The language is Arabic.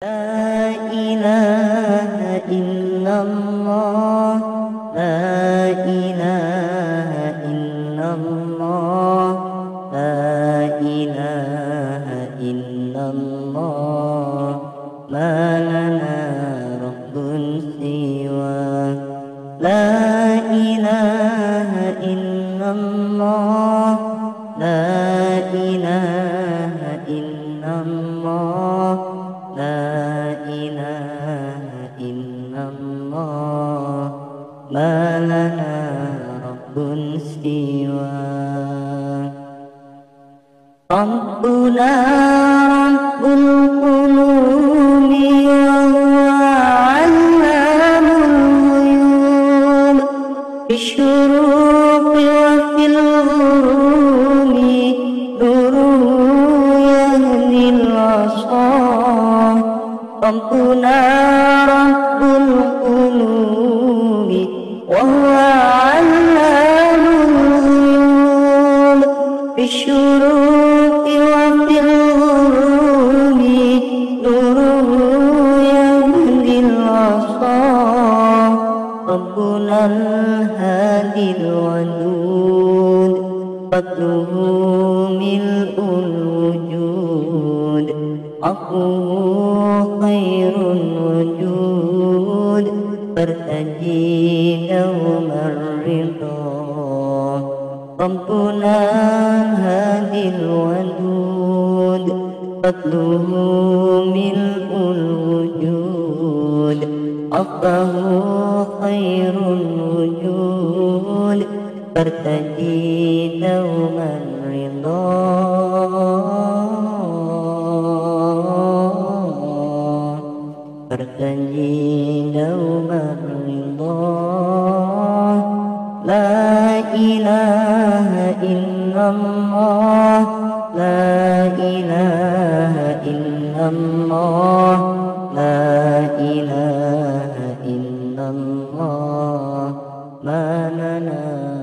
لا إله إلا الله لا إله إلا الله لا إله إلا الله ما لنا رب سواه لا إله إلا الله لا إله إلا الله لا إله إلا الله ما لنا رب سواه ربنا رب القلوب وهو علام الغيوب في الشروق وفي الغروب نوره يهدي العصا ربنا رب القلوب وهو علام الغيوب في الشروق وفي الغروب نوره يهدي العصا ربنا الهادي الودود فضله ملء الوجود عفوه خير الوجود فارتجي يوم الرضا ربنا الهادي الودود فضله ملء الوجود عفوه خير الوجود فارتجي يوم الرضا فارتجي يوم الرضا لا إله إلا الله لا إله إلا الله لا إله إلا الله ما لنا